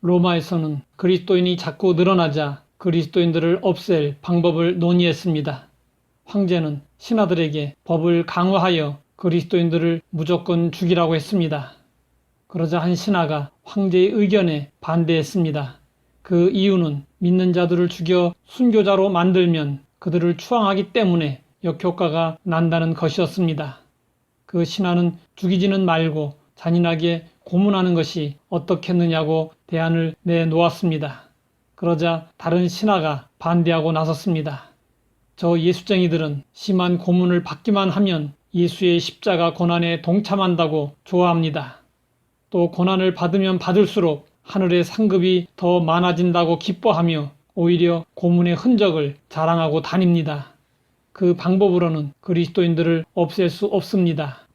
로마에서는 그리스도인이 자꾸 늘어나자 그리스도인들을 없앨 방법을 논의했습니다. 황제는 신하들에게 법을 강화하여 그리스도인들을 무조건 죽이라고 했습니다. 그러자 한 신하가 황제의 의견에 반대했습니다. 그 이유는 믿는 자들을 죽여 순교자로 만들면 그들을 추앙하기 때문에 역효과가 난다는 것이었습니다. 그 신하는 죽이지는 말고 잔인하게 고문하는 것이 어떻겠느냐고 대안을 내놓았습니다. 그러자 다른 신하가 반대하고 나섰습니다. 저 예수쟁이들은 심한 고문을 받기만 하면 예수의 십자가 고난에 동참한다고 좋아합니다. 또 고난을 받으면 받을수록 하늘의 상급이 더 많아진다고 기뻐하며 오히려 고문의 흔적을 자랑하고 다닙니다. 그 방법으로는 그리스도인들을 없앨 수 없습니다.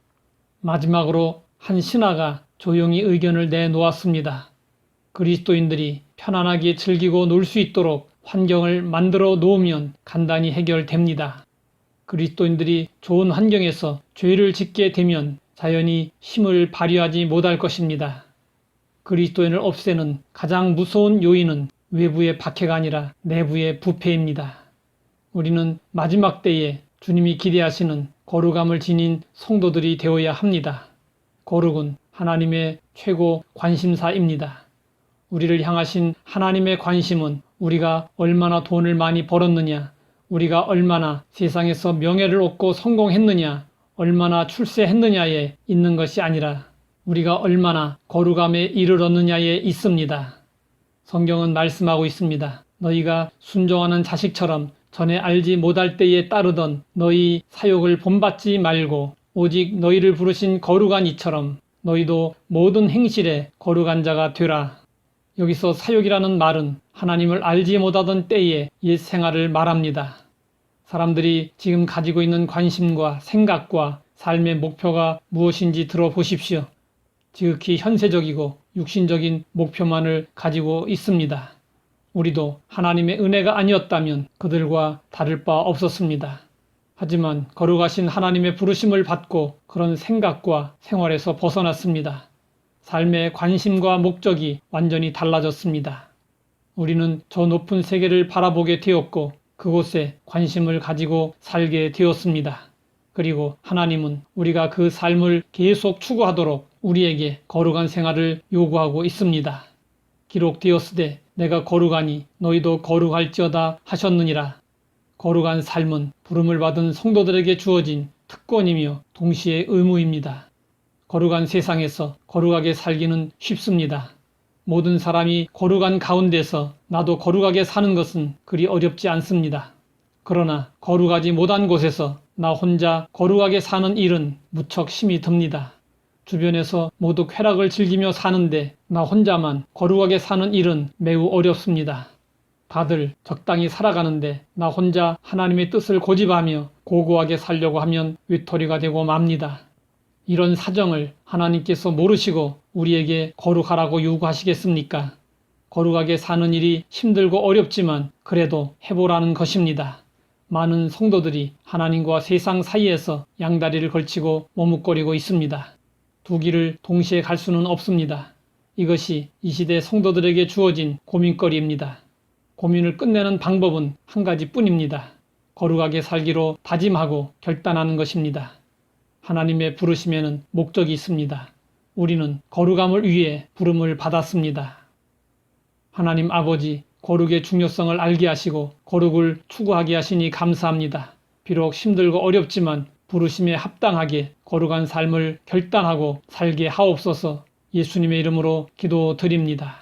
마지막으로 한 신하가 조용히 의견을 내놓았습니다. 그리스도인들이 편안하게 즐기고 놀 수 있도록 환경을 만들어 놓으면 간단히 해결됩니다. 그리스도인들이 좋은 환경에서 죄를 짓게 되면 자연히 힘을 발휘하지 못할 것입니다. 그리스도인을 없애는 가장 무서운 요인은 외부의 박해가 아니라 내부의 부패입니다. 우리는 마지막 때에 주님이 기대하시는 거룩함을 지닌 성도들이 되어야 합니다. 거룩은 하나님의 최고 관심사입니다. 우리를 향하신 하나님의 관심은 우리가 얼마나 돈을 많이 벌었느냐, 우리가 얼마나 세상에서 명예를 얻고 성공했느냐, 얼마나 출세했느냐에 있는 것이 아니라 우리가 얼마나 거룩함에 이르렀느냐에 있습니다. 성경은 말씀하고 있습니다. 너희가 순종하는 자식처럼 전에 알지 못할 때에 따르던 너희 사욕을 본받지 말고 오직 너희를 부르신 거룩한 이처럼 너희도 모든 행실에 거룩한 자가 되라. 여기서 사욕이라는 말은 하나님을 알지 못하던 때의 옛 생활을 말합니다. 사람들이 지금 가지고 있는 관심과 생각과 삶의 목표가 무엇인지 들어보십시오. 지극히 현세적이고 육신적인 목표만을 가지고 있습니다. 우리도 하나님의 은혜가 아니었다면 그들과 다를 바 없었습니다. 하지만 거룩하신 하나님의 부르심을 받고 그런 생각과 생활에서 벗어났습니다. 삶의 관심과 목적이 완전히 달라졌습니다. 우리는 저 높은 세계를 바라보게 되었고 그곳에 관심을 가지고 살게 되었습니다. 그리고 하나님은 우리가 그 삶을 계속 추구하도록 우리에게 거룩한 생활을 요구하고 있습니다. 기록되었으되 내가 거룩하니 너희도 거룩할지어다 하셨느니라. 거룩한 삶은 부름을 받은 성도들에게 주어진 특권이며 동시에 의무입니다. 거룩한 세상에서 거룩하게 살기는 쉽습니다. 모든 사람이 거룩한 가운데서 나도 거룩하게 사는 것은 그리 어렵지 않습니다. 그러나 거룩하지 못한 곳에서 나 혼자 거룩하게 사는 일은 무척 힘이 듭니다. 주변에서 모두 쾌락을 즐기며 사는데 나 혼자만 거룩하게 사는 일은 매우 어렵습니다. 다들 적당히 살아가는데 나 혼자 하나님의 뜻을 고집하며 고고하게 살려고 하면 외톨이가 되고 맙니다. 이런 사정을 하나님께서 모르시고 우리에게 거룩하라고 요구하시겠습니까? 거룩하게 사는 일이 힘들고 어렵지만 그래도 해보라는 것입니다. 많은 성도들이 하나님과 세상 사이에서 양다리를 걸치고 머뭇거리고 있습니다. 두 길을 동시에 갈 수는 없습니다. 이것이 이 시대 성도들에게 주어진 고민거리입니다. 고민을 끝내는 방법은 한 가지뿐입니다. 거룩하게 살기로 다짐하고 결단하는 것입니다. 하나님의 부르심에는 목적이 있습니다. 우리는 거룩함을 위해 부름을 받았습니다. 하나님 아버지, 거룩의 중요성을 알게 하시고 거룩을 추구하게 하시니 감사합니다. 비록 힘들고 어렵지만 부르심에 합당하게 거룩한 삶을 결단하고 살게 하옵소서. 예수님의 이름으로 기도드립니다.